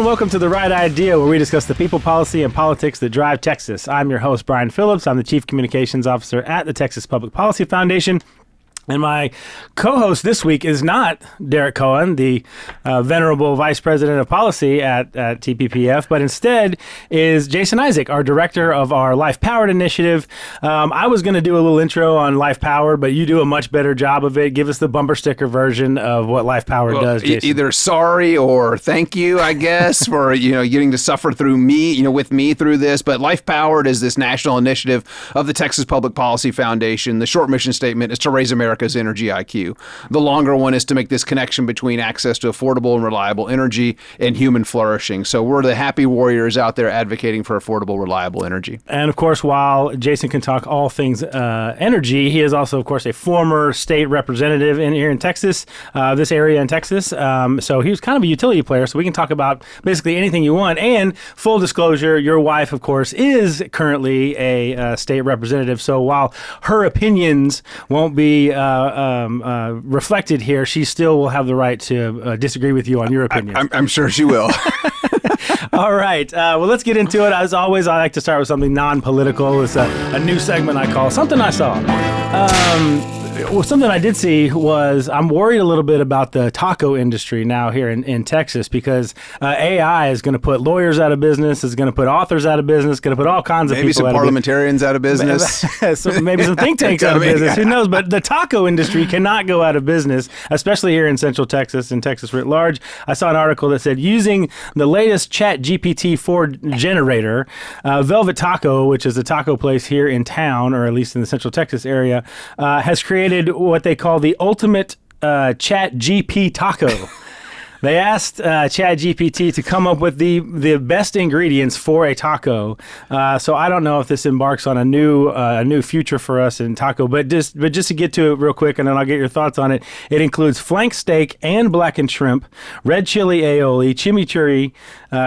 welcome to The Right Idea, where we discuss the people, policy, and politics that drive Texas. I'm your host, Brian Phillips. I'm the Chief Communications Officer at the Texas Public Policy Foundation. And my co-host this week is not Derek Cohen, the venerable Vice President of Policy at TPPF, but instead is Jason Isaac, our Director of our Life Powered initiative. I was going to do a little intro on Life Powered, but you do a much better job of it. Give us the bumper sticker version of what Life Powered does, Jason. Either sorry or thank you, I guess, for getting to suffer through me, with me through this. But Life Powered is this national initiative of the Texas Public Policy Foundation. The short mission statement is to raise America's energy IQ. The longer one is to make this connection between access to affordable and reliable energy and human flourishing. So we're the happy warriors out there advocating for affordable, reliable energy. And of course, while Jason can talk all things energy, he is also, of course, a former state representative here in Texas, this area in Texas. So he was kind of a utility player, so we can talk about basically anything you want. And full disclosure, your wife, of course, is currently a state representative. So while her opinions won't be reflected here, she still will have the right to disagree with you on your opinions. I'm sure she will. All right. Well, let's get into it. As always, I like to start with something non-political. It's a new segment I call Something I Saw. Well, something I did see was I'm worried a little bit about the taco industry now here in Texas, because AI is going to put lawyers out of business, is going to put authors out of business, going to put all kinds of people out of business. Maybe some parliamentarians out of business. So maybe some think tanks out of business. Who knows? But the taco industry cannot go out of business, especially here in Central Texas and Texas writ large. I saw an article that said using the latest ChatGPT-4 generator, Velvet Taco, which is a taco place here in town, or at least in the Central Texas area, has created what they call the ultimate ChatGPTaco. They asked ChatGPT to come up with the best ingredients for a taco. So I don't know if this embarks on a new future for us in taco, but just to get to it real quick, and then I'll get your thoughts on it. It includes flank steak and blackened shrimp, red chili aioli, chimichurri,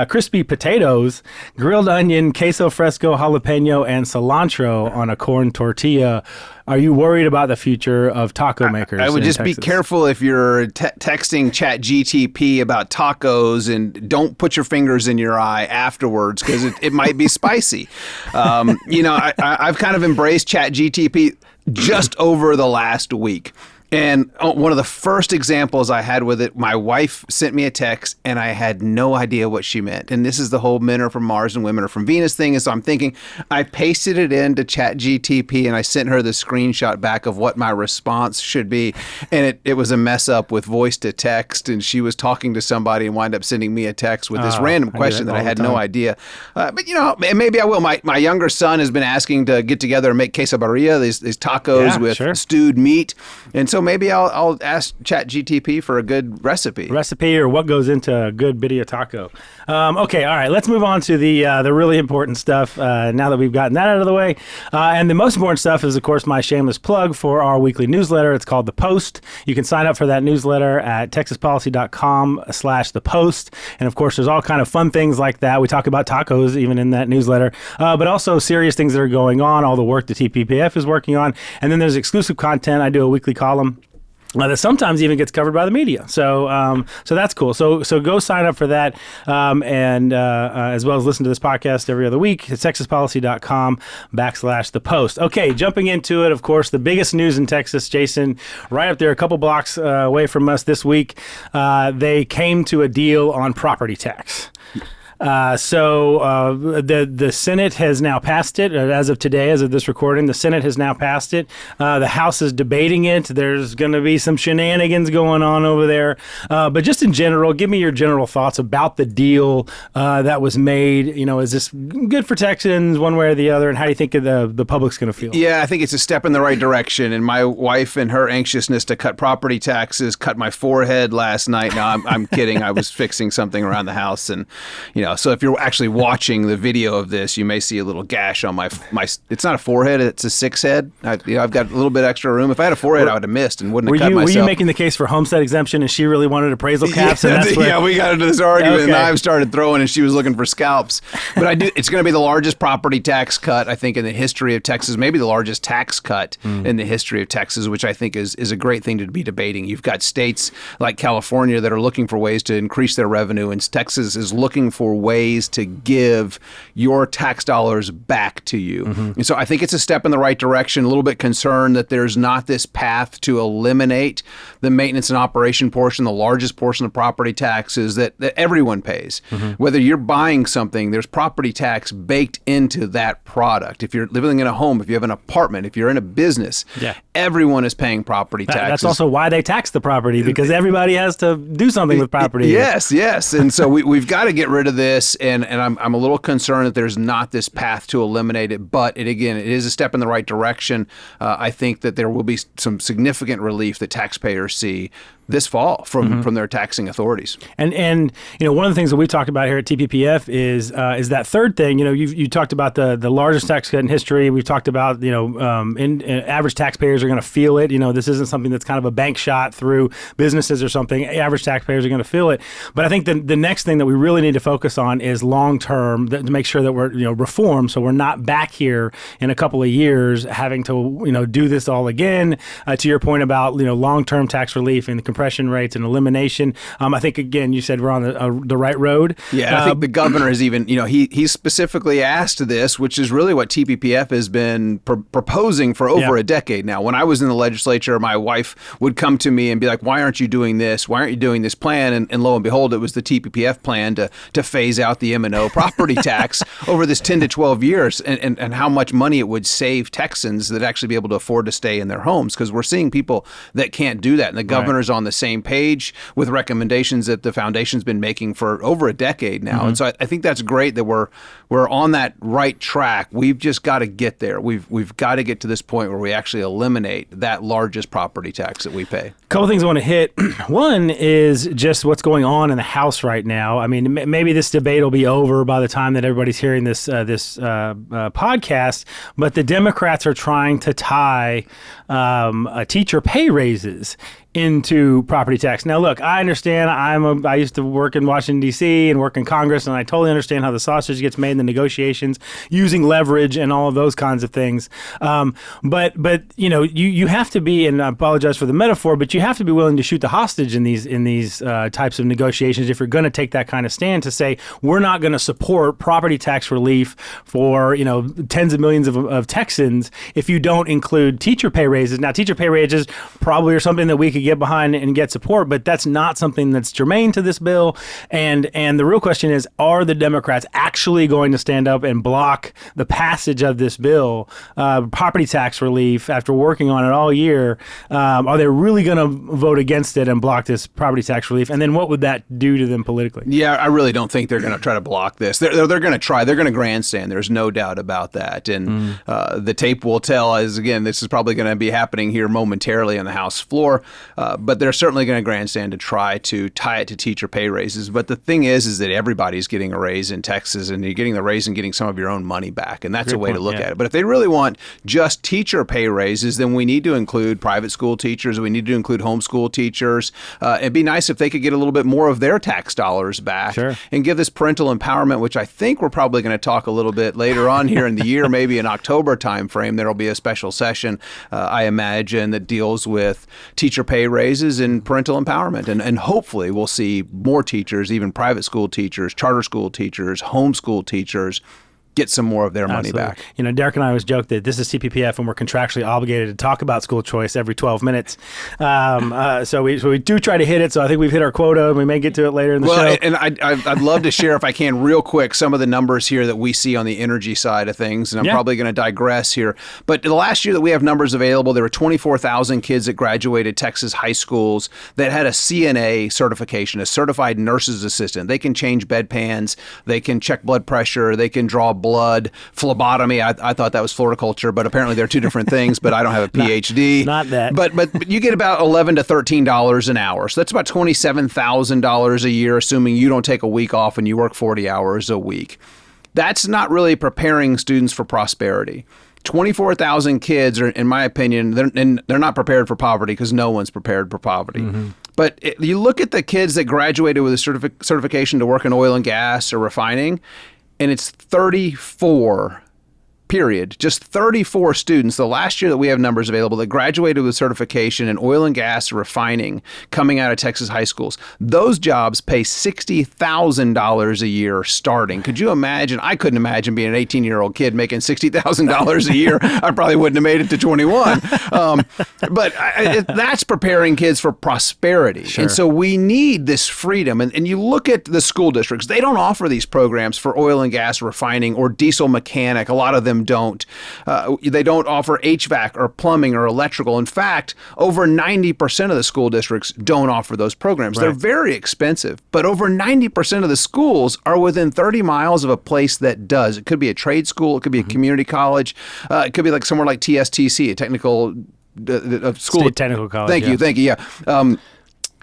crispy potatoes, grilled onion, queso fresco, jalapeno, and cilantro on a corn tortilla. Are you worried about the future of taco makers? I would just Texas? be careful if you're texting ChatGPT about tacos, and don't put your fingers in your eye afterwards, because it might be spicy. I've kind of embraced ChatGPT just over the last week. And one of the first examples I had with it, my wife sent me a text and I had no idea what she meant. And this is the whole men are from Mars and women are from Venus thing. And so I'm thinking, I pasted it into ChatGPT and I sent her the screenshot back of what my response should be. And it was a mess up with voice to text. And she was talking to somebody and wound up sending me a text with this random question that I had no idea. But maybe I will. My younger son has been asking to get together and make quesadilla, these tacos with stewed meat. And so maybe I'll ask ChatGPT for a good recipe or what goes into a good birria taco. Okay, all right. Let's move on to the really important stuff. Now that we've gotten that out of the way, and the most important stuff is, of course, my shameless plug for our weekly newsletter. It's called The Post. You can sign up for that newsletter at texaspolicy.com/The Post. And of course, there's all kind of fun things like that. We talk about tacos even in that newsletter, but also serious things that are going on, all the work the TPPF is working on, and then there's exclusive content. I do a weekly column that sometimes even gets covered by the media. So that's cool. So go sign up for that, and as well as listen to this podcast every other week. It's texaspolicy.com/The Post. Okay, jumping into it, of course, the biggest news in Texas, Jason, right up there, a couple blocks away from us this week, they came to a deal on property tax. So the Senate has now passed it. As of today, as of this recording, the Senate has now passed it. The House is debating it. There's going to be some shenanigans going on over there. But just in general, give me your general thoughts about the deal that was made. Is this good for Texans one way or the other? And how do you think the public's going to feel? Yeah, I think it's a step in the right direction. And my wife and her anxiousness to cut property taxes cut my forehead last night. No, I'm kidding. I was fixing something around the house, and So if you're actually watching the video of this, you may see a little gash on my. It's not a forehead; it's a six head. I've got a little bit extra room. If I had a forehead, I would have missed and wouldn't have cut myself. Were you making the case for homestead exemption, and she really wanted appraisal caps? And that's yeah, we got into this argument, and I started throwing, and she was looking for scalps. But it's going to be the largest property tax cut, I think, in the history of Texas. Maybe the largest tax cut in the history of Texas, which I think is a great thing to be debating. You've got states like California that are looking for ways to increase their revenue, and Texas is looking for ways to give your tax dollars back to you. And so I think it's a step in the right direction. A little bit concerned that there's not this path to eliminate the maintenance and operation portion, the largest portion of property taxes that everyone pays. Whether you're buying something, there's property tax baked into that product. If you're living in a home, if you have an apartment, if you're in a business, everyone is paying property taxes. That's also why they tax the property, because everybody has to do something with property. Yes. And so we've got to get rid of this, and I'm a little concerned that there's not this path to eliminate it, but it is a step in the right direction. I think that there will be some significant relief that taxpayers see this fall from their taxing authorities. And one of the things that we talked about here at TPPF is that third thing. You talked about the largest tax cut in history. We've talked about average taxpayers are going to feel it. This isn't something that's kind of a bank shot through businesses or something. Average taxpayers are going to feel it. But I think the next thing that we really need to focus on is long term, to make sure that we're reform, so we're not back here in a couple of years having to do this all again. To your point about long term tax relief and the compression rates and elimination, I think again you said we're on the right road. Yeah, I think the governor has even he specifically asked this, which is really what TPPF has been proposing for over a decade now. When I was in the legislature, my wife would come to me and be like, "Why aren't you doing this? Why aren't you doing this plan?" And lo and behold, it was the TPPF plan to phase out the M&O property tax over this 10 to 12 years, and how much money it would save Texans that actually be able to afford to stay in their homes, because we're seeing people that can't do that, and the governor's on the same page with recommendations that the foundation's been making for over a decade now. And so I think that's great that we're on that right track. We've just got to get there. We've got to get to this point where we actually eliminate that largest property tax that we pay. A couple things I want to hit. One is just what's going on in the House right now. I mean, maybe this debate will be over by the time that everybody's hearing this podcast, but the Democrats are trying to tie teacher pay raises into property tax. Now, look, I understand. I used to work in Washington, D.C. and work in Congress, and I totally understand how the sausage gets made in the negotiations using leverage and all of those kinds of things. But you have to be, and I apologize for the metaphor, but you have to be willing to shoot the hostage in these types of negotiations if you're going to take that kind of stand to say we're not going to support property tax relief for tens of millions of Texans if you don't include teacher pay raises. Now, teacher pay raises probably are something that we could get behind and get support, but that's not something that's germane to this bill. And the real question is, are the Democrats actually going to stand up and block the passage of this bill, property tax relief, after working on it all year? Are they really going to vote against it and block this property tax relief? And then what would that do to them politically? Yeah, I really don't think they're going to try to block this. They're going to try. They're going to grandstand. There's no doubt about that. And the tape will tell, as again, this is probably going to be happening here momentarily on the House floor. But they're certainly going to grandstand to try to tie it to teacher pay raises. But the thing is that everybody's getting a raise in Texas, and you're getting the raise and getting some of your own money back. And that's a way to look at it. But if they really want just teacher pay raises, then we need to include private school teachers. We need to include homeschool teachers. It'd be nice if they could get a little bit more of their tax dollars back and give this parental empowerment, which I think we're probably going to talk a little bit later on here in the year, maybe in October timeframe. There'll be a special session, I imagine, that deals with teacher pay raises and parental empowerment. And hopefully we'll see more teachers, even private school teachers, charter school teachers, homeschool teachers, get some more of their money back. Derek and I always joke that this is TPPF and we're contractually obligated to talk about school choice every 12 minutes. So we do try to hit it. So I think we've hit our quota, and we may get to it later in the show. And I'd love to share, if I can, real quick, some of the numbers here that we see on the energy side of things. And I'm probably going to digress here. But the last year that we have numbers available, there were 24,000 kids that graduated Texas high schools that had a CNA certification, a certified nurse's assistant. They can change bedpans. They can check blood pressure. They can draw blood. Phlebotomy, I thought that was floriculture, but apparently they're two different things, but I don't have a PhD. Not that. But you get about $11 to $13 an hour. So that's about $27,000 a year, assuming you don't take a week off and you work 40 hours a week. That's not really preparing students for prosperity. 24,000 kids are, in my opinion, they're not prepared for poverty because no one's prepared for poverty. But you look at the kids that graduated with a certification to work in oil and gas or refining, and it's 34, period. Just 34 students, the last year that we have numbers available, that graduated with certification in oil and gas refining coming out of Texas high schools. Those jobs pay $60,000 a year starting. Could you imagine? I couldn't imagine being an 18-year-old kid making $60,000 a year. I probably wouldn't have made it to 21. But that's preparing kids for prosperity. Sure. And so we need this freedom. And you look at the school districts, they don't offer these programs for oil and gas refining or diesel mechanic. A lot of them don't. They don't offer HVAC or plumbing or electrical. In fact, over 90% of the school districts don't offer those programs. Right. They're very expensive, but over 90% of the schools are within 30 miles of a place that does. It could be a trade school. It could be a community college. It could be like somewhere like TSTC, a technical school. State Technical College. Thank you. Yeah.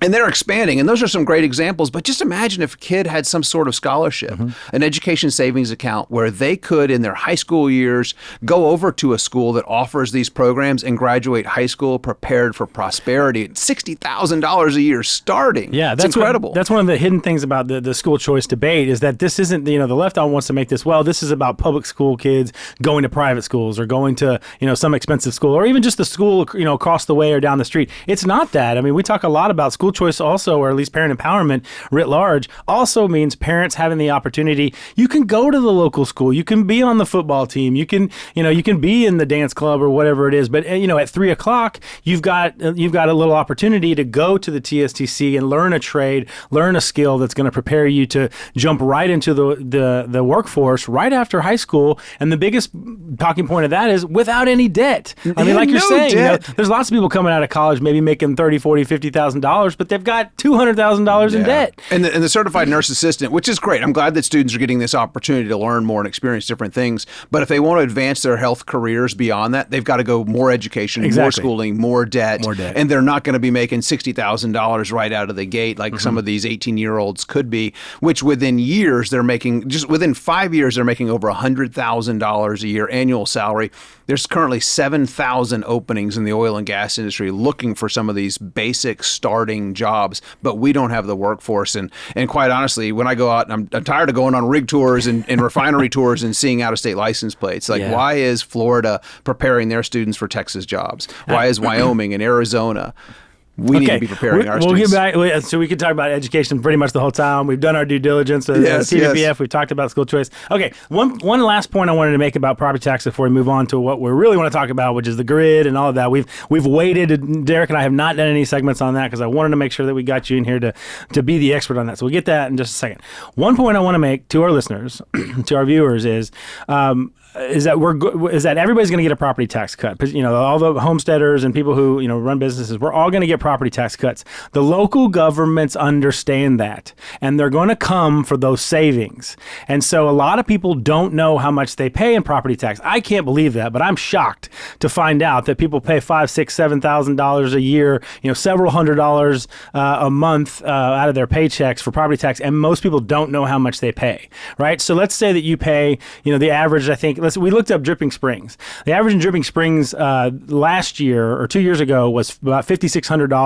And they're expanding, and those are some great examples. But just imagine if a kid had some sort of scholarship, an education savings account where they could, in their high school years, go over to a school that offers these programs and graduate high school prepared for prosperity. $60,000 a year starting. Yeah, that's incredible. That's one of the hidden things about the school choice debate is that this isn't, the left wants to make this, this is about public school kids going to private schools or going to, some expensive school or even just the school, across the way or down the street. It's not that. I mean, we talk a lot about school choice also, or at least parent empowerment writ large, also means parents having the opportunity. You can go to the local school. You can be on the football team. You can, you can be in the dance club or whatever it is. But, at 3:00, you've got a little opportunity to go to the TSTC and learn a trade, learn a skill that's going to prepare you to jump right into the workforce right after high school. And the biggest talking point of that is without any debt. I mean, like you're saying, there's lots of people coming out of college maybe making $30,000, $40,000, $50,000, but they've got $200,000 in debt. And the certified nurse assistant, which is great. I'm glad that students are getting this opportunity to learn more and experience different things. But if they want to advance their health careers beyond that, they've got to go more education, more schooling, more debt. And they're not going to be making $60,000 right out of the gate like some of these 18-year-olds could be, which within years they're making, just within 5 years, they're making over $100,000 a year annual salary. There's currently 7,000 openings in the oil and gas industry looking for some of these basic starting jobs, but we don't have the workforce. And quite honestly, when I go out, I'm tired of going on rig tours and refinery tours and seeing out-of-state license plates. Like, why is Florida preparing their students for Texas jobs? Why is Wyoming and Arizona? We need to be preparing our students. We'll get back. So we could talk about education pretty much the whole time. We've done our due diligence. CDPF. We've talked about school choice. Okay, one last point I wanted to make about property tax before we move on to what we really want to talk about, which is the grid and all of that. We've waited. Derek and I have not done any segments on that because I wanted to make sure that we got you in here to be the expert on that. So we'll get that in just a second. One point I want to make to our listeners, to our viewers, is that everybody's going to get a property tax cut. All the homesteaders and people who run businesses, we're all going to get property tax cuts. The local governments understand that, and they're going to come for those savings. And so a lot of people don't know how much they pay in property tax. I can't believe that, but I'm shocked to find out that people pay $5,000, $6,000, $7,000 a year, several $100s a month out of their paychecks for property tax, and most people don't know how much they pay. Right? So let's say that you pay, the average. I think we looked up Dripping Springs. The average in Dripping Springs last year or 2 years ago was about $5,600.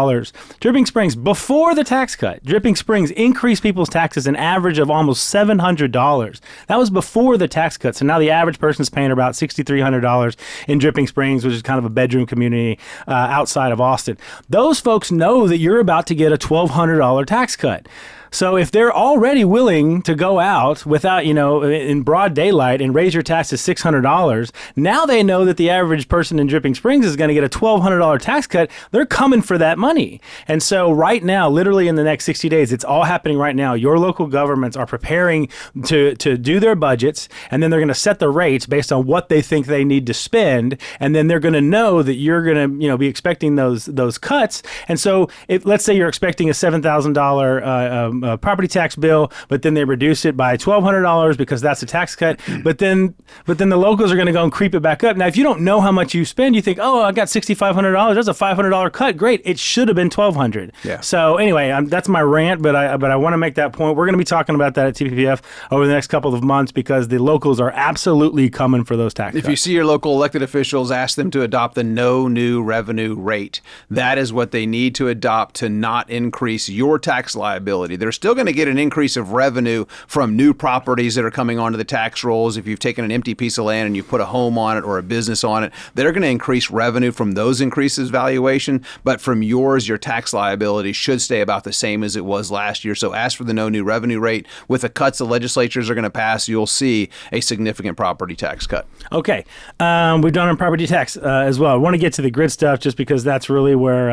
Dripping Springs, before the tax cut, Dripping Springs increased people's taxes an average of almost $700. That was before the tax cut. So now the average person's paying about $6,300 in Dripping Springs, which is kind of a bedroom community outside of Austin. Those folks know that you're about to get a $1,200 tax cut. So if they're already willing to go out without, in broad daylight and raise your tax to $600, now they know that the average person in Dripping Springs is going to get a $1,200 tax cut. They're coming for that money. And so right now, literally in the next 60 days, it's all happening right now. Your local governments are preparing to do their budgets, and then they're going to set the rates based on what they think they need to spend. And then they're going to know that you're going to, be expecting those cuts. And so let's say you're expecting a $7,000 property tax bill, but then they reduce it by $1,200 because that's a tax cut. But then the locals are going to go and creep it back up. Now, if you don't know how much you spend, you think, oh, I got $6,500. That's a $500 cut. Great. It should have been $1,200. Yeah. So anyway, that's my rant, but I want to make that point. We're going to be talking about that at TPPF over the next couple of months because the locals are absolutely coming for those tax cuts. If you see your local elected officials, ask them to adopt the no new revenue rate. That is what they need to adopt to not increase your tax liability. They're still going to get an increase of revenue from new properties that are coming onto the tax rolls. If you've taken an empty piece of land and you put a home on it or a business on it, they're going to increase revenue from those increases valuation. But from yours, your tax liability should stay about the same as it was last year. So ask for the no new revenue rate. With the cuts the legislatures are going to pass, you'll see a significant property tax cut. Okay. We've done our property tax as well. I want to get to the grid stuff just because that's really where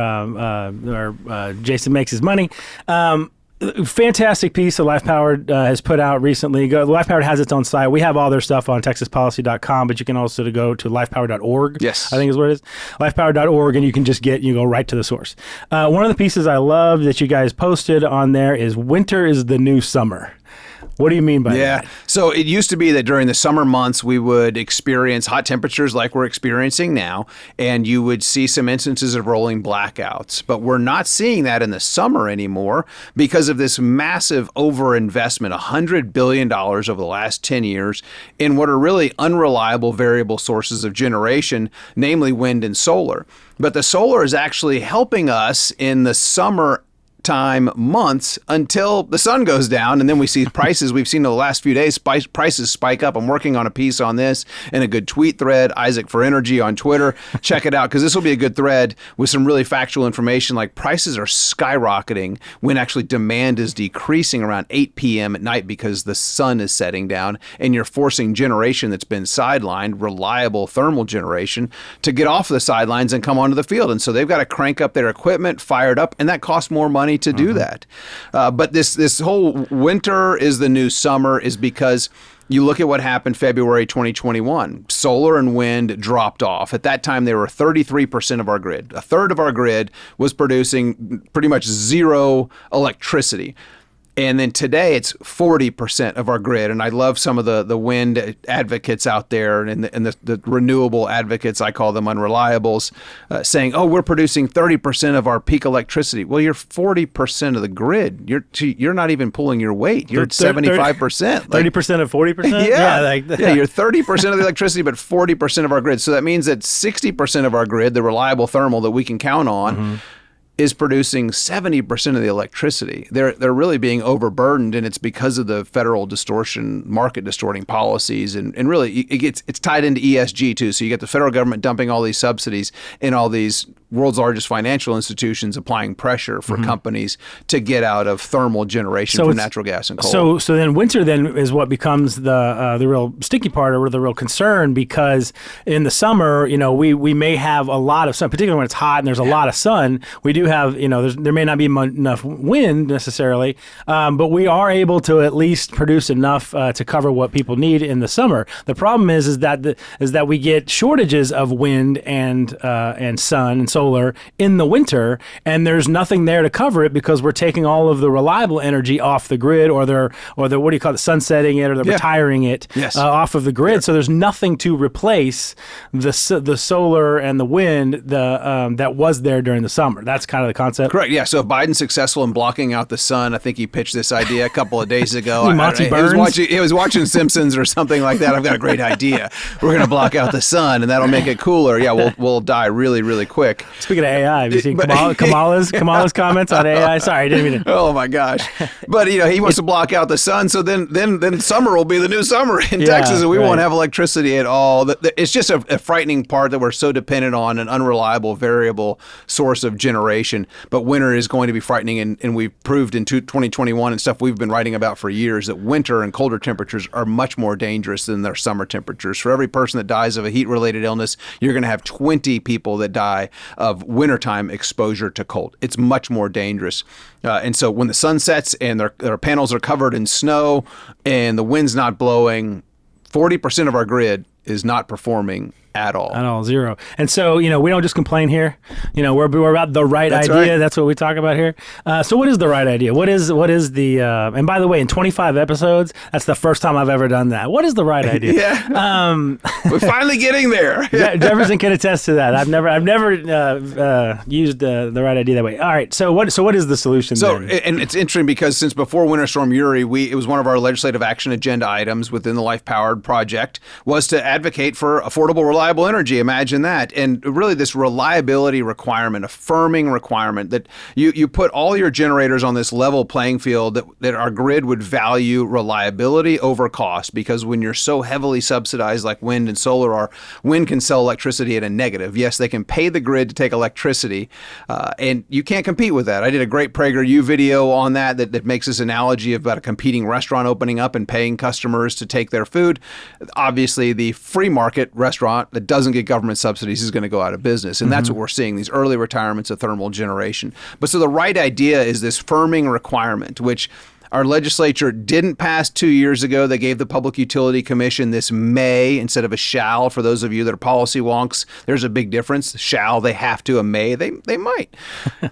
Jason makes his money. Fantastic piece that Life Powered has put out recently. Life Powered has its own site. We have all their stuff on texaspolicy.com, but you can also go to lifepowered.org. Yes. I think is what it is. Lifepowered.org, and you can just you go right to the source. One of the pieces I love that you guys posted on there is winter is the new summer. What do you mean by that? Yeah. So it used to be that during the summer months, we would experience hot temperatures like we're experiencing now, and you would see some instances of rolling blackouts. But we're not seeing that in the summer anymore because of this massive overinvestment, $100 billion over the last 10 years in what are really unreliable variable sources of generation, namely wind and solar. But the solar is actually helping us in the summer time months until the sun goes down, and then we see prices we've seen in the last few days, prices spike up. I'm working on a piece on this in a good tweet thread, Isaac for Energy on Twitter. Check it out because this will be a good thread with some really factual information, like prices are skyrocketing when actually demand is decreasing around 8 p.m. at night because the sun is setting down, and you're forcing generation that's been sidelined, reliable thermal generation, to get off the sidelines and come onto the field. And so they've got to crank up their equipment, fire it up, and that costs more money to do that. But this whole winter is the new summer is because you look at what happened February 2021. Solar and wind dropped off. At that time, they were 33% of our grid. A third of our grid was producing pretty much zero electricity. And then today it's 40% of our grid. And I love some of the wind advocates out there and the renewable advocates, I call them unreliables, saying, oh, we're producing 30% of our peak electricity. Well, you're 40% of the grid. You're not even pulling your weight. You're at 75%. 30% of 40%? Yeah, you're 30% of the electricity, but 40% of our grid. So that means that 60% of our grid, the reliable thermal that we can count on, is producing 70% of the electricity. They're really being overburdened, and it's because of the federal market distorting policies, and really it's tied into ESG too. So you get the federal government dumping all these subsidies in all these world's largest financial institutions, applying pressure for companies to get out of thermal generation from natural gas and coal. So then winter then is what becomes the real sticky part or the real concern, because in the summer, we may have a lot of sun, particularly when it's hot and there's a lot of sun. We do have, there may not be enough wind necessarily, but we are able to at least produce enough to cover what people need in the summer. The problem is that we get shortages of wind and sun and solar in the winter, and there's nothing there to cover it because we're taking all of the reliable energy off the grid, or they're what do you call it, sunsetting it, or they're retiring it off of the grid. Yeah. So there's nothing to replace the solar and the wind that was there during the summer. That's kind of the concept. Correct. Yeah. So if Biden's successful in blocking out the sun, I think he pitched this idea a couple of days ago. He was watching Simpsons or something like that. I've got a great idea. We're going to block out the sun, and that'll make it cooler. Yeah, we'll die really, really quick. Speaking of AI, have you seen Kamala's comments on AI? Sorry, I didn't mean to. Oh my gosh! But he wants to block out the sun, so then summer will be the new summer in Texas, and we won't have electricity at all. It's just a frightening part that we're so dependent on an unreliable variable source of generation. But winter is going to be frightening, and we've proved in 2021 and stuff we've been writing about for years that winter and colder temperatures are much more dangerous than their summer temperatures. For every person that dies of a heat-related illness, you're going to have 20 people that die of wintertime exposure to cold. It's much more dangerous. And so when the sun sets and their panels are covered in snow and the wind's not blowing, 40% of our grid is not performing at all. At all, zero. And so, we don't just complain here. We're about the right That's idea. right. That's what we talk about here. So what is the right idea? What is the, and by the way, in 25 episodes, that's the first time I've ever done that. What is the right idea? Yeah. We're finally getting there. Jefferson can attest to that. I've never used the right idea that way. All right. So what is the solution then? And it's interesting because since before Winter Storm Uri, it was one of our legislative action agenda items within the Life Powered project was to advocate for affordable, reliable energy. Imagine that. And really this reliability requirement, a firming requirement that you put all your generators on this level playing field that our grid would value reliability over cost, because when you're so heavily subsidized like wind and solar are, wind can sell electricity at a negative. Yes, they can pay the grid to take electricity, and you can't compete with that. I did a great PragerU video on that makes this analogy about a competing restaurant opening up and paying customers to take their food. Obviously, the free market restaurant that doesn't get government subsidies is going to go out of business. And that's what we're seeing, these early retirements of thermal generation. But so the right idea is this firming requirement, which our legislature didn't pass 2 years ago. They gave the Public Utility Commission this may instead of a shall. For those of you that are policy wonks, there's a big difference. Shall, they have to. A may, they might.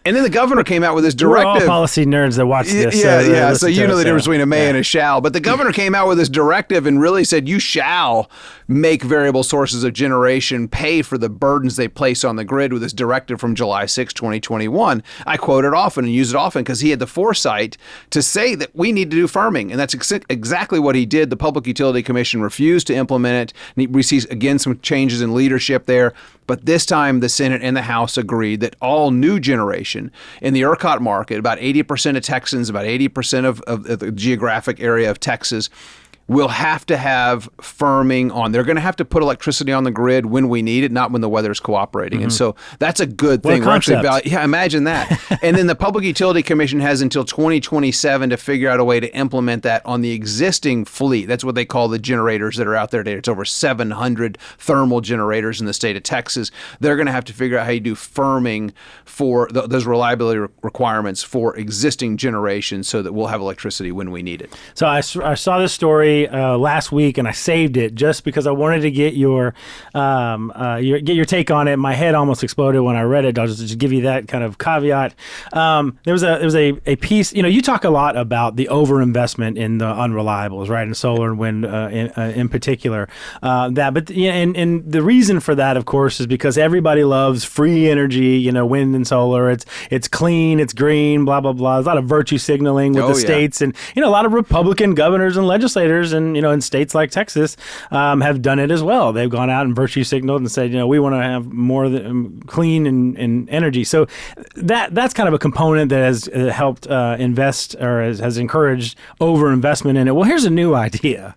And then the governor came out with this directive. We're all policy nerds that watch this. Yeah. So you know the difference between a may and a shall. But the governor came out with this directive and really said you shall make variable sources of generation pay for the burdens they place on the grid with this directive from July 6, 2021. I quote it often and use it often because he had the foresight to say that we need to do firming. And that's exactly what he did. The Public Utility Commission refused to implement it. And we see, again, some changes in leadership there. But this time, the Senate and the House agreed that all new generation in the ERCOT market, about 80% of Texans, about 80% of the geographic area of Texas, will have to have firming on. They're going to have to put electricity on the grid when we need it, not when the weather's cooperating. And so that's a good thing. What a concept. Imagine that. And then the Public Utility Commission has until 2027 to figure out a way to implement that on the existing fleet. That's what they call the generators that are out there today. It's over 700 thermal generators in the state of Texas. They're going to have to figure out how you do firming for those reliability requirements for existing generations so that we'll have electricity when we need it. So I saw this story last week, and I saved it just because I wanted to get your take on it. My head almost exploded when I read it. I'll just give you that kind of caveat. There was a piece. You talk a lot about the overinvestment in the unreliables, right, and solar and wind in particular. And the reason for that, of course, is because everybody loves free energy. Wind and solar. It's clean. It's green. Blah blah blah. There's a lot of virtue signaling with the states, and a lot of Republican governors and legislators. And in states like Texas have done it as well. They've gone out and virtue signaled and said, we want to have more clean and energy. So that's kind of a component that has helped invest or has encouraged overinvestment in it. Well, here's a new idea.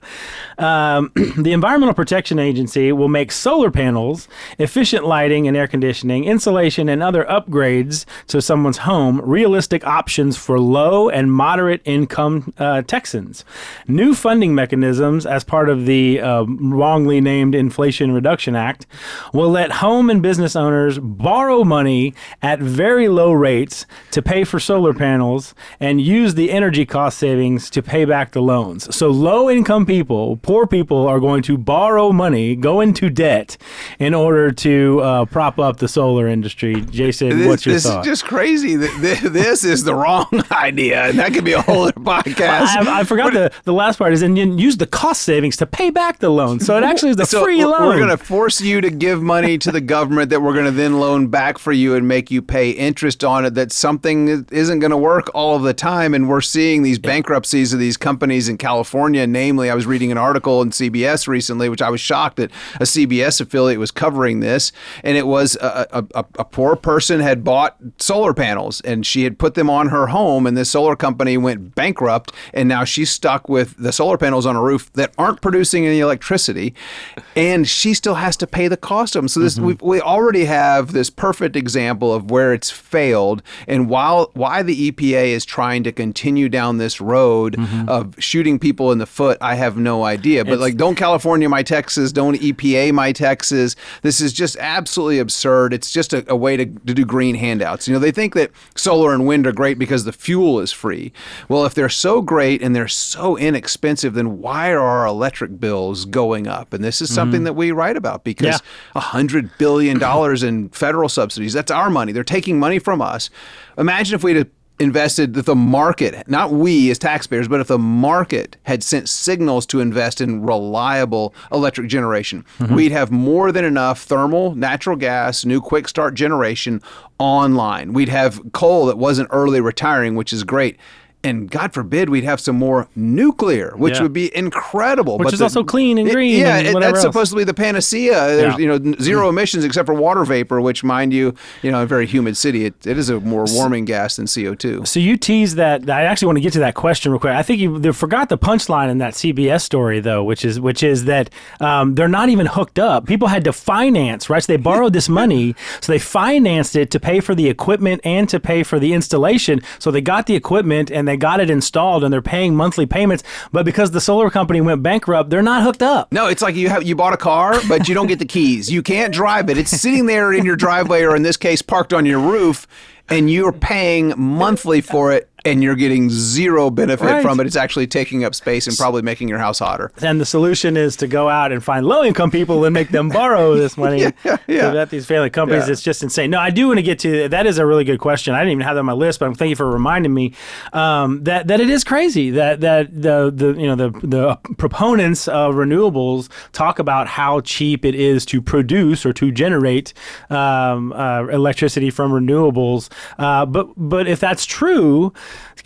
The Environmental Protection Agency will make solar panels, efficient lighting and air conditioning, insulation, and other upgrades to someone's home realistic options for low and moderate income Texans. New funding mechanisms as part of the wrongly named Inflation Reduction Act will let home and business owners borrow money at very low rates to pay for solar panels and use the energy cost savings to pay back the loans. So low-income people, poor people, are going to borrow money, go into debt in order to prop up the solar industry. Jason, what's your thought? This is just crazy. This is the wrong idea, and that could be a whole other podcast. I forgot the last part is, and you use the cost savings to pay back the loan. So it actually is a free loan. We're going to force you to give money to the government that we're going to then loan back for you and make you pay interest on it. That's something that isn't going to work all of the time. And we're seeing these bankruptcies of these companies in California. Namely, I was reading an article in CBS recently, which I was shocked that a CBS affiliate was covering this. And it was a poor person had bought solar panels and she had put them on her home, and this solar company went bankrupt. And now she's stuck with the solar panels on a roof that aren't producing any electricity, and she still has to pay the cost of them. So this we already have this perfect example of where it's failed, and why the EPA is trying to continue down this road of shooting people in the foot, I have no idea. But don't California my Texas, don't EPA my Texas. This is just absolutely absurd. It's just a way to do green handouts. They think that solar and wind are great because the fuel is free. Well, if they're so great and they're so inexpensive then why are our electric bills going up? And this is something that we write about because $100 billion in federal subsidies, that's our money. They're taking money from us. Imagine if we'd invested, if the market, not we as taxpayers, but if the market had sent signals to invest in reliable electric generation, we'd have more than enough thermal, natural gas, new quick start generation online. We'd have coal that wasn't early retiring, which is great. And God forbid we'd have some more nuclear, which would be incredible. Which is also clean and green. Yeah, and that's supposed to be the panacea. There's zero emissions except for water vapor, which, mind you, in a very humid city, it is a more warming gas than CO2. So you teased that. I actually want to get to that question real quick. I think you forgot the punchline in that CBS story, though, which is that they're not even hooked up. People had to finance, right? So they borrowed this money, so they financed it to pay for the equipment and to pay for the installation. So they got the equipment and they got it installed and they're paying monthly payments, but because the solar company went bankrupt, they're not hooked up. No, it's like you bought a car, but you don't get the keys. You can't drive it. It's sitting there in your driveway, or in this case, parked on your roof, and you're paying monthly for it. And you're getting zero benefit from it. It's actually taking up space and probably making your house hotter. And the solution is to go out and find low-income people and make them borrow this money at these failing companies. It's just insane. No, I do want to get to that. Is a really good question. I didn't even have that on my list, but thank you for reminding me that it is crazy that the proponents of renewables talk about how cheap it is to produce or to generate electricity from renewables. But if that's true,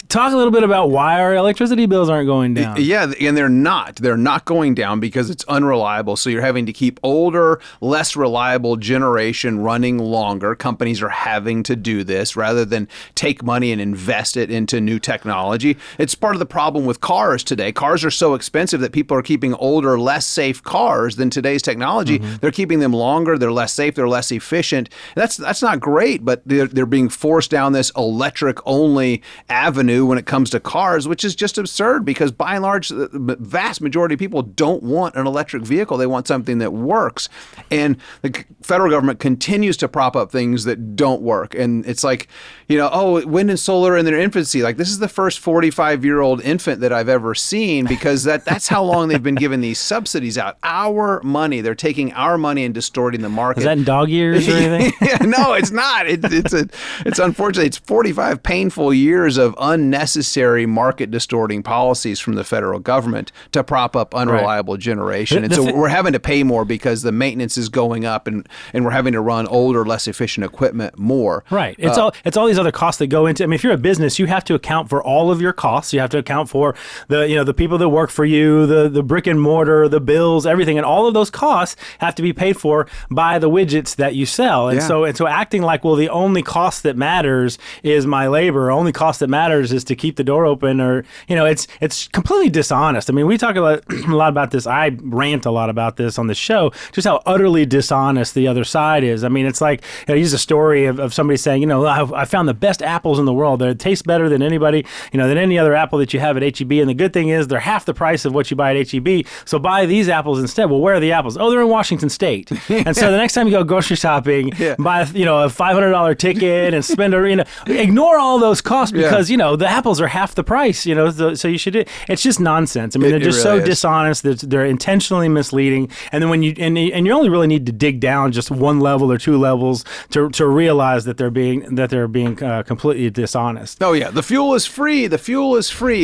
talk a little bit about why our electricity bills aren't going down. Yeah, and they're not. They're not going down because it's unreliable. So you're having to keep older, less reliable generation running longer. Companies are having to do this rather than take money and invest it into new technology. It's part of the problem with cars today. Cars are so expensive that people are keeping older, less safe cars than today's technology. They're keeping them longer. They're less safe. They're less efficient. That's not great, but they're being forced down this electric-only avenue when it comes to cars, which is just absurd because by and large, the vast majority of people don't want an electric vehicle. They want something that works. And the federal government continues to prop up things that don't work. And it's like, wind and solar in their infancy. Like, this is the first 45-year-old infant that I've ever seen because that's how long they've been giving these subsidies out. Our money. They're taking our money and distorting the market. Is that in dog years or anything? No, it's not. It's unfortunately, it's 45 painful years of unnecessary market distorting policies from the federal government to prop up unreliable generation. And so we're having to pay more because the maintenance is going up and we're having to run older, less efficient equipment more. Right. It's all these other costs that go into, I mean, if you're a business, you have to account for all of your costs. You have to account for the people that work for you, the brick and mortar, the bills, everything. And all of those costs have to be paid for by the widgets that you sell. And so acting like, well, the only cost that matters is my labor, only cost that matters is to keep the door open, or it's completely dishonest. I mean, we talk a lot about this. I rant a lot about this on the show, just how utterly dishonest the other side is. I mean, it's like, I use a story of somebody saying, I found the best apples in the world. They taste better than anybody, than any other apple that you have at HEB. And the good thing is they're half the price of what you buy at HEB. So buy these apples instead. Well, where are the apples? Oh, they're in Washington State. And so the next time you go grocery shopping, buy a $500 ticket and spend ignore all those costs because the apples are half the price. So you should. It's just nonsense. I mean, they're just so dishonest. They're intentionally misleading. And then when you only really need to dig down just one level or two levels to realize that they're being completely dishonest. Oh yeah, the fuel is free.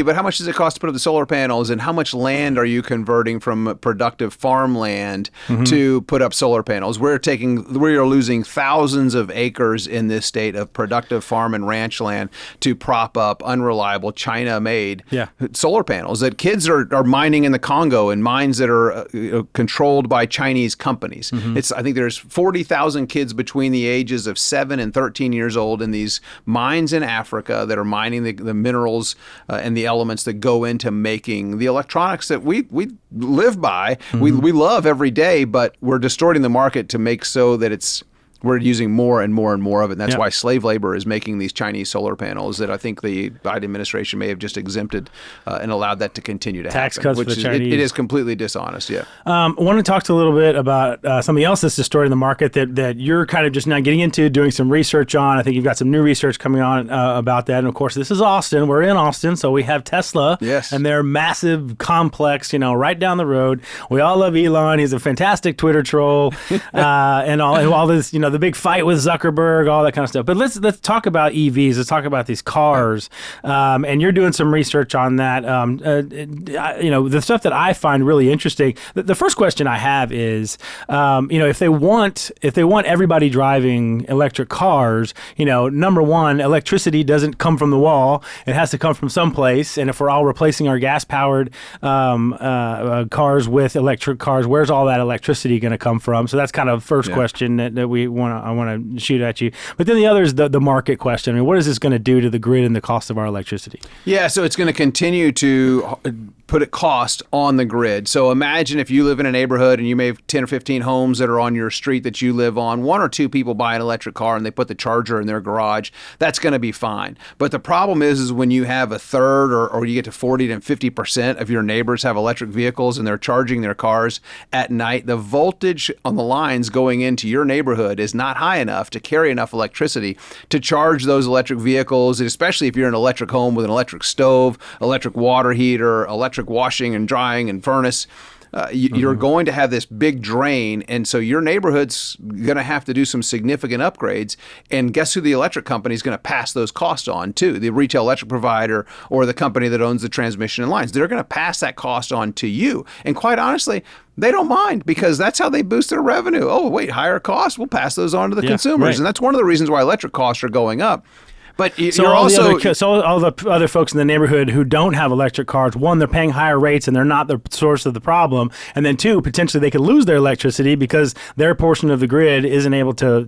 But how much does it cost to put up the solar panels? And how much land are you converting from productive farmland to put up solar panels? We are losing thousands of acres in this state of productive farm and ranch land to prop up unreliable China-made solar panels that kids are mining in the Congo in mines that are controlled by Chinese companies. I think there's 40,000 kids between the ages of 7 and 13 years old in these mines in Africa that are mining the minerals and the elements that go into making the electronics that we live by, we love every day, but we're distorting the market to make so that it's we're using more and more and more of it. And that's Yep. why slave labor is making these Chinese solar panels that I think the Biden administration may have just exempted and allowed that to continue to Tax happen. cuts for Which the is, Chinese. it is completely dishonest. Yeah. I want to talk a little bit about something else that's distorting the market that you're kind of just now getting into, doing some research on. I think you've got some new research coming on about that. And of course, this is Austin. We're in Austin, so we have Tesla. Yes. And their massive complex, right down the road. We all love Elon. He's a fantastic Twitter troll, and all this, the big fight with Zuckerberg, all that kind of stuff. But let's talk about EVs. Let's talk about these cars. And you're doing some research on that. The stuff that I find really interesting. The first question I have is, if they want everybody driving electric cars, number one, electricity doesn't come from the wall. It has to come from someplace. And if we're all replacing our gas-powered cars with electric cars, where's all that electricity going to come from? So that's kind of first question that I want to shoot at you. But then the other is the market question. I mean, what is this going to do to the grid and the cost of our electricity? Yeah, so it's going to continue to put a cost on the grid. So imagine if you live in a neighborhood and you may have 10 or 15 homes that are on your street that you live on. One or two people buy an electric car and they put the charger in their garage. That's going to be fine. But the problem is when you have a third or you get to 40 to 50% of your neighbors have electric vehicles and they're charging their cars at night, the voltage on the lines going into your neighborhood is not high enough to carry enough electricity to charge those electric vehicles, and especially if you're in an electric home with an electric stove, electric water heater, electric washing and drying and furnace. You're going to have this big drain, and so your neighborhood's going to have to do some significant upgrades. And guess who the electric company is going to pass those costs on to? The retail electric provider or the company that owns the transmission and lines. They're going to pass that cost on to you. And quite honestly, they don't mind because that's how they boost their revenue. Oh, wait, higher costs? We'll pass those on to the consumers. Right. And that's one of the reasons why electric costs are going up. But so you're all the other folks in the neighborhood who don't have electric cars, one, they're paying higher rates and they're not the source of the problem, and then two, potentially they could lose their electricity because their portion of the grid isn't able to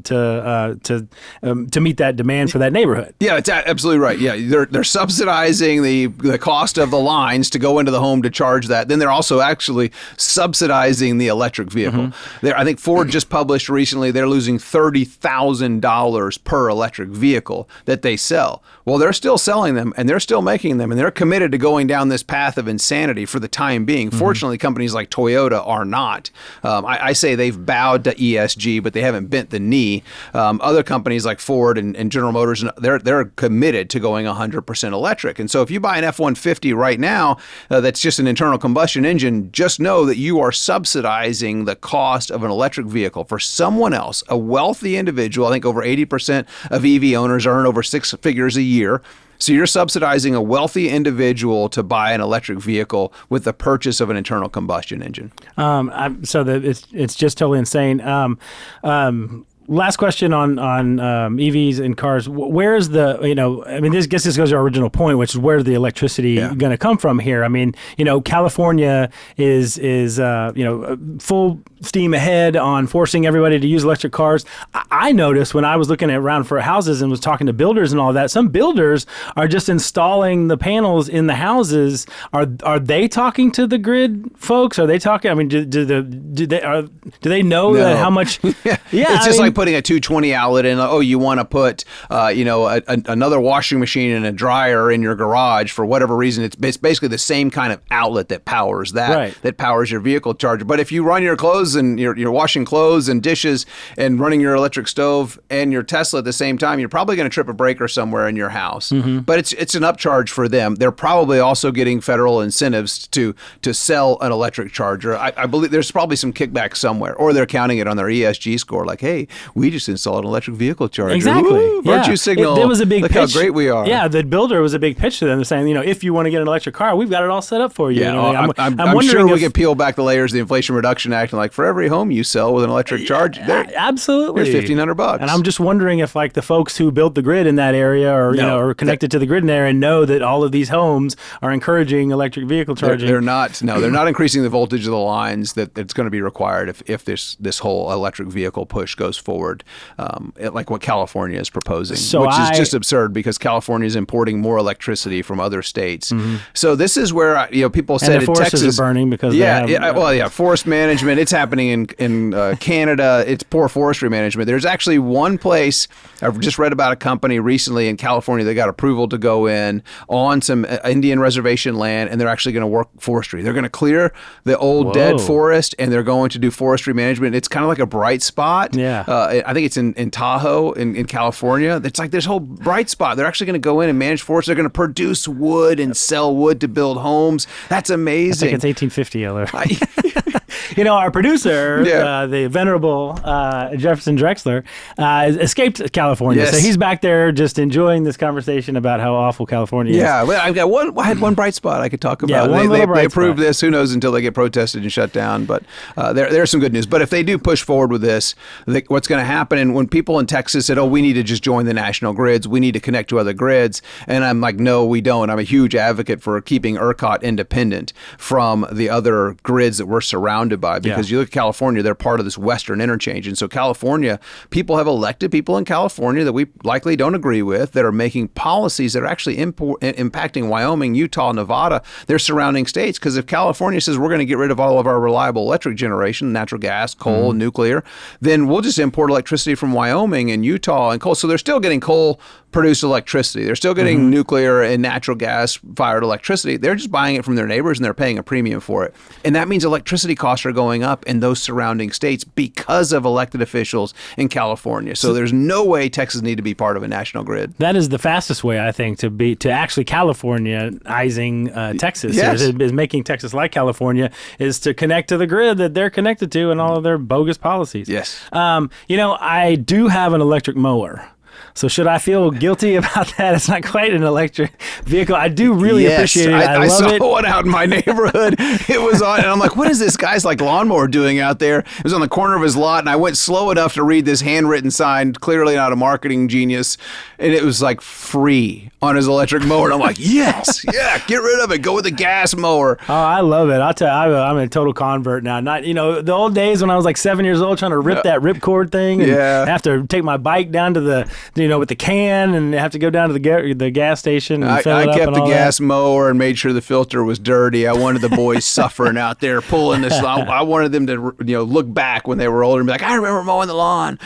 meet that demand for that neighborhood. Yeah, it's absolutely right. Yeah, they're subsidizing the cost of the lines to go into the home to charge that. Then they're also actually subsidizing the electric vehicle. I think Ford just published recently they're losing $30,000 per electric vehicle that they sell. Well, they're still selling them and they're still making them, and they're committed to going down this path of insanity for the time being. Fortunately, companies like Toyota are not. I say they've bowed to ESG, but they haven't bent the knee. Other companies like Ford and General Motors, they're committed to going 100% electric. And so if you buy an F-150 right now that's just an internal combustion engine, just know that you are subsidizing the cost of an electric vehicle for someone else, a wealthy individual. I think over 80% of EV owners earn over six figures a year. So you're subsidizing a wealthy individual to buy an electric vehicle with the purchase of an internal combustion engine. It's just totally insane. Last question on EVs and cars. Where's the, this goes to our original point, which is where's the electricity going to come from here? I mean, California is full steam ahead on forcing everybody to use electric cars. I noticed when I was looking around for houses and was talking to builders and all that, some builders are just installing the panels in the houses. Are they talking to the grid folks? Are they talking? I mean, do they know that how much? It's just like putting a 220 outlet in. Oh, you want to put another washing machine and a dryer in your garage for whatever reason. It's basically the same kind of outlet that powers that powers your vehicle charger. But if you run your clothes and you're washing clothes and dishes and running your electric stove and your Tesla at the same time, you're probably going to trip a breaker somewhere in your house. But it's an upcharge for them. They're probably also getting federal incentives to sell an electric charger. I believe there's probably some kickback somewhere, or they're counting it on their ESG score. Like, hey, we just installed an electric vehicle charger. Exactly. Woo, virtue signal. There was a big Look pitch. how great we are. Yeah, the builder was a big pitch to them. They're saying, if you want to get an electric car, we've got it all set up for you. Yeah, I'm wondering sure we could peel back the layers of the Inflation Reduction Act and for every home you sell with an electric charge, absolutely, here's $1,500. And I'm just wondering if the folks who built the grid in that area or connected to the grid in there and know that all of these homes are encouraging electric vehicle charging. They're not increasing the voltage of the lines that's going to be required if this whole electric vehicle push goes forward, like what California is proposing, which is just absurd because California is importing more electricity from other states. So this is where people said and the forests Texas are burning because forest management. It's happening happening in Canada. It's poor forestry management. There's actually one place, I've just read about a company recently in California that got approval to go in on some Indian reservation land, and they're actually going to work forestry. They're going to clear the old dead forest, and they're going to do forestry management. It's kind of like a bright spot. Yeah. I think it's in Tahoe in California. It's like this whole bright spot. They're actually going to go in and manage forests. They're going to produce wood and sell wood to build homes. That's amazing. I think it's 1850, Eller. You know, our producer, the venerable Jefferson Drexler, escaped California. Yes. So he's back there just enjoying this conversation about how awful California is. Yeah, well, I had one bright spot I could talk about. Yeah, one little bright they approved spot. this. Who knows until they get protested and shut down. But there's some good news. But if they do push forward with this, what's going to happen, and when people in Texas said, oh, we need to just join the national grids, we need to connect to other grids, and I'm like, no, we don't. I'm a huge advocate for keeping ERCOT independent from the other grids that we're surrounded by, because you look at California, they're part of this Western interchange. And so California, people have elected people in California that we likely don't agree with that are making policies that are actually impacting Wyoming, Utah, Nevada, their surrounding states. Because if California says we're going to get rid of all of our reliable electric generation, natural gas, coal, nuclear, then we'll just import electricity from Wyoming and Utah and coal. So they're still getting coal produced electricity. They're still getting nuclear and natural gas fired electricity. They're just buying it from their neighbors and they're paying a premium for it. And that means electricity costs are going up in those surrounding states because of elected officials in California. So there's no way Texas need to be part of a national grid. That is the fastest way, I think, to actually Californiaizing Texas. Yes. Is making Texas like California, is to connect to the grid that they're connected to and all of their bogus policies. Yes. You know, I do have an electric mower. So should I feel guilty about that? It's not quite an electric vehicle. I do really appreciate it. I love it. I saw one out in my neighborhood. It was on, and I'm like, what is this guy's like lawnmower doing out there? It was on the corner of his lot, and I went slow enough to read this handwritten sign, clearly not a marketing genius, and it was like free on his electric mower. And I'm like, yes, yeah, get rid of it. Go with the gas mower. Oh, I love it. I'll tell you, I'm a total convert now. Not, you know, the old days when I was like 7 years old trying to rip that ripcord thing and have to take my bike down to the, you know, with the can and have to go down to the gas station and fill it up. I kept and the all gas that. mower and made sure the filter was dirty. I wanted the boys suffering out there pulling this. I wanted them to, you know, look back when they were older and be like, I remember mowing the lawn.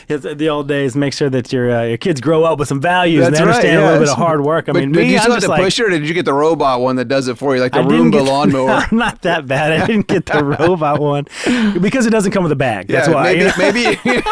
It's the old days. Make sure that your kids grow up with some values and That's they understand right, a little bit of hard work. I mean, did you I'm still have just to push it, or did you get the robot one that does it for you, like the Roomba lawnmower? I'm not that bad. I didn't get the robot one because it doesn't come with a bag. That's why. Maybe.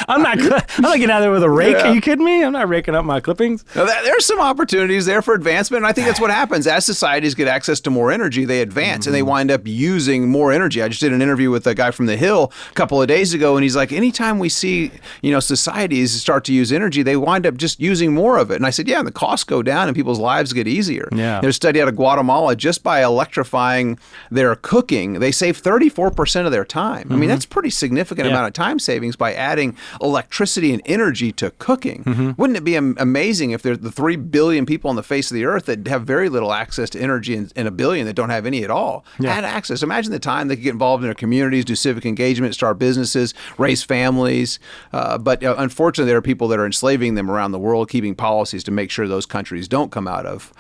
I'm not getting out there with a rake. Are you kidding me? I'm not raking up my clippings. Now, there's some opportunities there for advancement, and I think that's what happens. As societies get access to more energy, they advance, and they wind up using more energy. I just did an interview with a guy from The Hill a couple of days ago, and he's like, anytime we see, you know, societies start to use energy, they wind up just using more of it. And I said, yeah, and the costs go down, and people's lives get easier. Yeah. There's a study out of Guatemala, just by electrifying their cooking, they save 34% of their time. I mean, that's pretty significant amount of time savings by adding electricity and energy to cooking. Wouldn't it be amazing if there's the 3 billion people on the face of the earth that have very little access to energy and a billion that don't have any at all had access? Imagine the time they could get involved in their communities, do civic engagement, start businesses, raise families. But unfortunately, there are people that are enslaving them around the world, keeping policies to make sure those countries don't come out of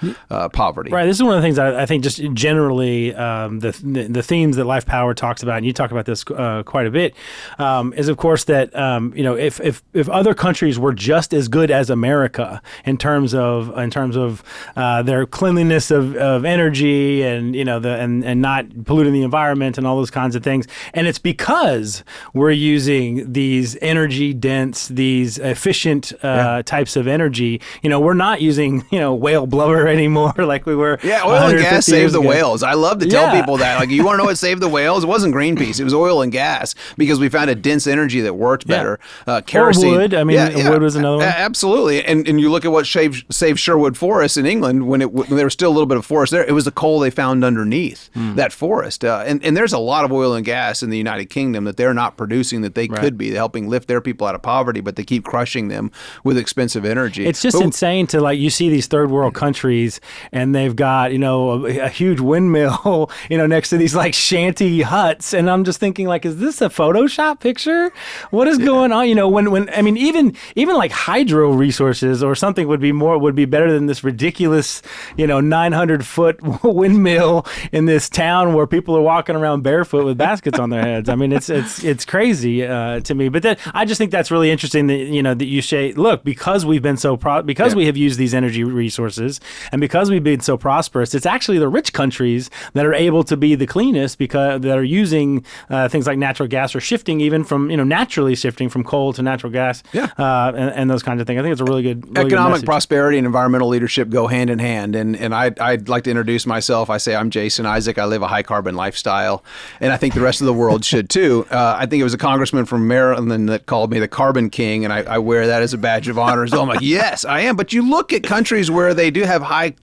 poverty. Right. This is one of the things I think just generally the themes that Life Power talks about, and you talk about this quite a bit, is of course that you know, if other countries were just as good as America in terms of their cleanliness of energy and, you know, and not polluting the environment and all those kinds of things, and it's because we're using these energy dense, these efficient types of energy. You know, we're not using, you know, whale blubber anymore like we were. Yeah, oil and gas saved the whales. I love to tell people that. Like, you want to know what saved the whales? It wasn't Greenpeace. It was oil and gas, because we found a dense energy that worked better. Kerosene. Or wood. I mean, wood was another one. Absolutely. And you look at what saved Sherwood Forest in England when there was still a little bit of forest there. It was the coal they found underneath that forest. And there's a lot of oil and gas in the United Kingdom that they're not producing that they could be helping lift their people out of poverty, but they keep crushing them with expensive energy. It's just insane to, like, you see these third world countries and they've got, you know, a huge windmill, you know, next to these like shanty huts. And I'm just thinking, like, is this a Photoshop picture? What is going going on? When I mean, even like hydro resources or something would be better than this ridiculous, 900-foot windmill in this town where people are walking around barefoot with baskets on their heads. I mean, it's crazy to me. But I just think that's really interesting that you say, look, because we've been because we have used these energy resources and because we've been so prosperous, it's actually the rich countries that are able to be the cleanest because that are using things like natural gas or shifting even from naturally shifting from coal to natural gas. And those kinds of things. I think it's a really good economic prosperity and environmental leadership go hand in hand. And I'd like to introduce myself. I say I'm Jason Isaac. I live a high carbon lifestyle, and I think the rest of the world should too. I think it was a congressman from Maryland that called me the Carbon King, and I wear that as a badge of honor. So I'm like, yes, I am. But you look at countries where they do have high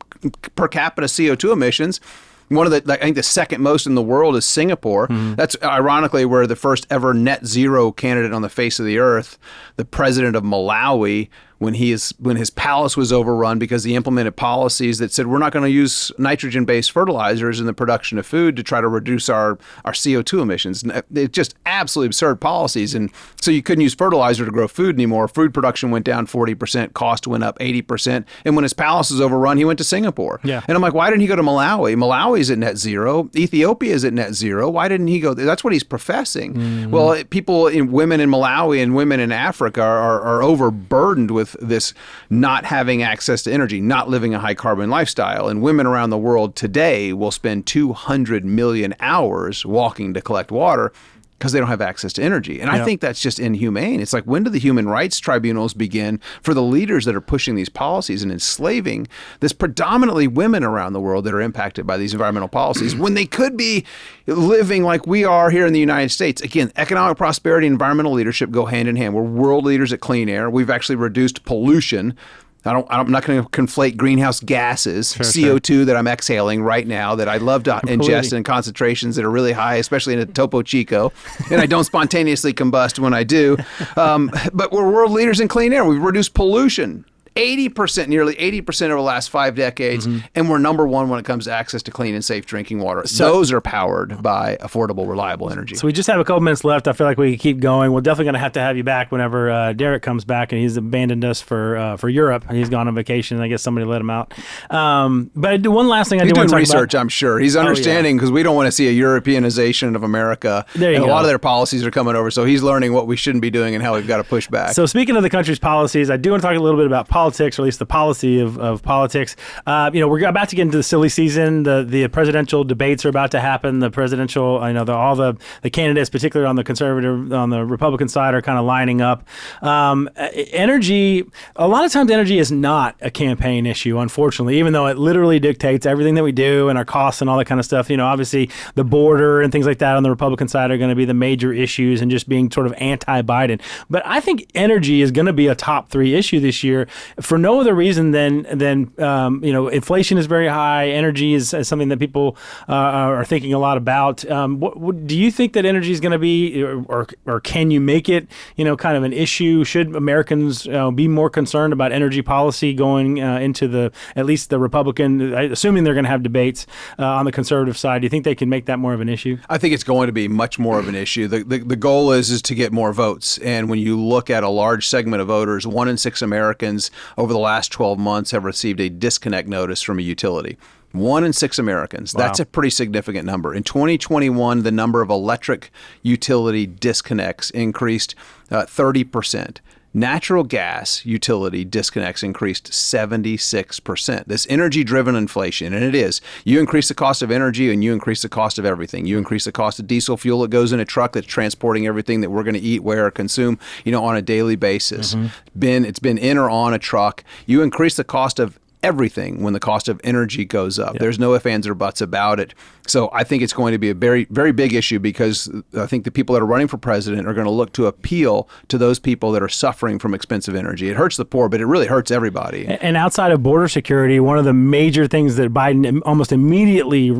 per capita CO2 emissions. One of I think the second most in the world is Singapore. Mm-hmm. That's ironically where the first ever net zero candidate on the face of the earth, the president of Malawi, when his palace was overrun because he implemented policies that said we're not going to use nitrogen-based fertilizers in the production of food to try to reduce our CO2 emissions. It's just absolutely absurd policies. And so you couldn't use fertilizer to grow food anymore. Food production went down 40%, cost went up 80%. And when his palace was overrun, he went to Singapore. Yeah. And I'm like, why didn't he go to Malawi? Malawi's at net zero. Ethiopia is at net zero. Why didn't he go there? That's what he's professing. Mm-hmm. Well, women in Malawi and women in Africa are overburdened with this not having access to energy, not living a high carbon lifestyle. And women around the world today will spend 200 million hours walking to collect water because they don't have access to energy. And I think that's just inhumane. It's like, when do the human rights tribunals begin for the leaders that are pushing these policies and enslaving this predominantly women around the world that are impacted by these environmental policies when they could be living like we are here in the United States? Again, economic prosperity and environmental leadership go hand in hand. We're world leaders at clean air. We've actually reduced pollution. I'm not going to conflate greenhouse gases, CO2 that I'm exhaling right now that I love to ingest in concentrations that are really high, especially in a Topo Chico, and I don't spontaneously combust when I do. But we're world leaders in clean air. We've reduced pollution 80%, nearly 80% over the last 5 decades, and we're number one when it comes to access to clean and safe drinking water. So, those are powered by affordable, reliable energy. So we just have a couple minutes left. I feel like we can keep going. We're definitely going to have you back whenever Derek comes back, and he's abandoned us for Europe. He's gone on vacation. I guess somebody let him out. But I do one last thing. He's doing research, I'm sure. He's understanding because we don't want to see a Europeanization of America. And a lot of their policies are coming over, so he's learning what we shouldn't be doing and how we've got to push back. So speaking of the country's policies, I do want to talk a little bit about politics, or at least the policy of politics. We're about to get into the silly season. The presidential debates are about to happen. The presidential, all the candidates, particularly on the Republican side, are kind of lining up. Energy, a lot of times energy is not a campaign issue, unfortunately, even though it literally dictates everything that we do and our costs and all that kind of stuff. Obviously the border and things like that on the Republican side are going to be the major issues and just being sort of anti-Biden. But I think energy is going to be a top 3 issue this year for no other reason than inflation is very high. Energy is something that people are thinking a lot about. Do you think that energy is going to be, or can you make it, kind of an issue? Should Americans be more concerned about energy policy going into at least the Republican, assuming they're going to have debates on the conservative side? Do you think they can make that more of an issue? I think it's going to be much more of an issue. The goal is to get more votes. And when you look at a large segment of voters, 1 in 6 Americans over the last 12 months have received a disconnect notice from a utility. 1 in 6 Americans. Wow. That's a pretty significant number. In 2021, the number of electric utility disconnects increased 30%. Natural gas utility disconnects increased 76%. This energy-driven inflation, and it is. You increase the cost of energy and you increase the cost of everything. You increase the cost of diesel fuel that goes in a truck that's transporting everything that we're going to eat, wear, or consume, on a daily basis. It's been in or on a truck. You increase the cost of everything when the cost of energy goes up. Yep. There's no ifs, ands, or buts about it. So I think it's going to be a very, very big issue because I think the people that are running for president are going to look to appeal to those people that are suffering from expensive energy. It hurts the poor, but it really hurts everybody. And outside of border security, one of the major things that Biden almost immediately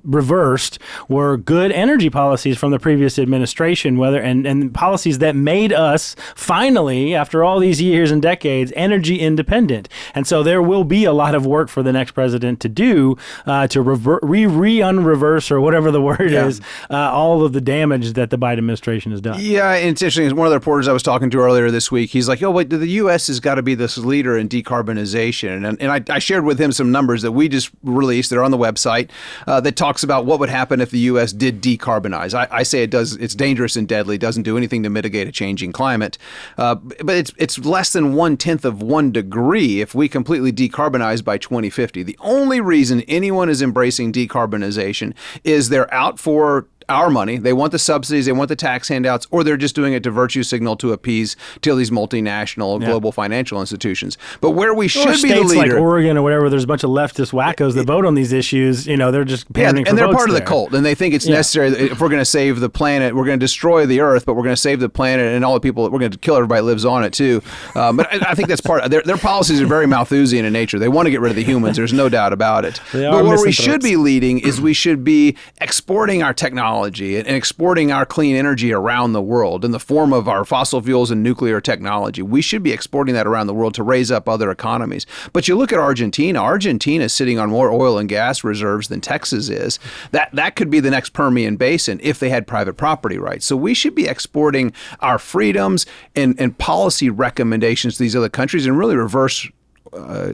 reversed were good energy policies from the previous administration, and policies that made us finally, after all these years and decades, energy independent. And so So there will be a lot of work for the next president to do to reverse or whatever the word is, all of the damage that the Biden administration has done. Yeah, and it's interesting. One of the reporters I was talking to earlier this week, he's like, wait, the U.S. has got to be this leader in decarbonization. And I shared with him some numbers that we just released. They're on the website that talks about what would happen if the U.S. did decarbonize. I say it's dangerous and deadly, doesn't do anything to mitigate a changing climate. But it's less than 1/10 of 1 degree if we completely decarbonize by 2050. The only reason anyone is embracing decarbonization is they're out for our money. They want the subsidies, they want the tax handouts, or they're just doing it to virtue signal to appease to these multinational global financial institutions. But where we should be the leader, like Oregon or whatever, there's a bunch of leftist wackos that vote on these issues. They're just pandering and for they're votes part of the there. cult, and they think it's necessary that if we're going to save the planet, we're going to destroy the Earth, but we're going to save the planet and all the people. We're going to kill everybody that lives on it too. But I think that's part of their policies are very Malthusian in nature. They want to get rid of the humans. There's no doubt about it. But where we should be leading is we should be exporting our technology and exporting our clean energy around the world in the form of our fossil fuels and nuclear technology. We should be exporting that around the world to raise up other economies. But you look at Argentina. Argentina is sitting on more oil and gas reserves than Texas is. That could be the next Permian Basin if they had private property rights. So we should be exporting our freedoms and policy recommendations to these other countries and really reverse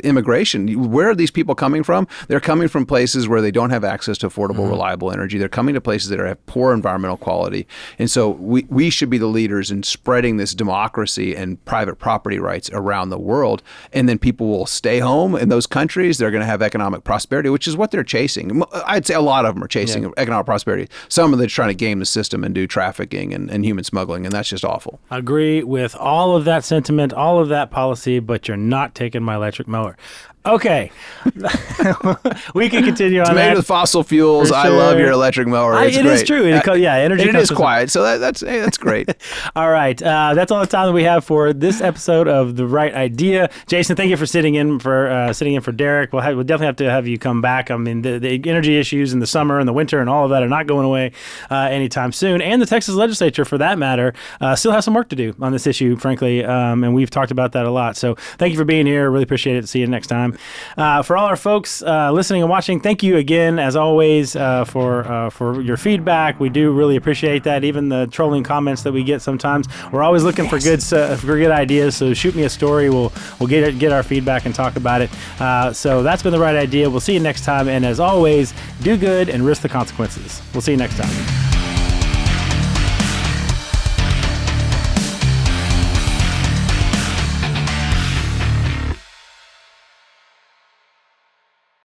immigration. Where are these people coming from? They're coming from places where they don't have access to affordable, reliable energy. They're coming to places that have poor environmental quality. And so we should be the leaders in spreading this democracy and private property rights around the world. And then people will stay home in those countries. They're going to have economic prosperity, which is what they're chasing. I'd say a lot of them are chasing economic prosperity. Some of them are trying to game the system and do trafficking and human smuggling, and that's just awful. I agree with all of that sentiment, all of that policy, but you're not taking my electric mower. Okay. We can continue on it's made that. with fossil fuels. Sure. I love your electric mower. It's it great. is true. Energy. It is quiet, so that's great. All right. That's all the time that we have for this episode of The Right Idea. Jason, thank you for sitting in for Derek. We'll definitely have to have you come back. I mean, the energy issues in the summer and the winter and all of that are not going away anytime soon. And the Texas legislature, for that matter, still has some work to do on this issue, frankly. And we've talked about that a lot. So thank you for being here. Really appreciate it. See you next time. For all our folks listening and watching, thank you again, as always, for your feedback. We do really appreciate that. Even the trolling comments that we get sometimes. We're always looking for good ideas. So shoot me a story. We'll get our feedback and talk about it. So that's been The Right Idea. We'll see you next time. And as always, do good and risk the consequences. We'll see you next time.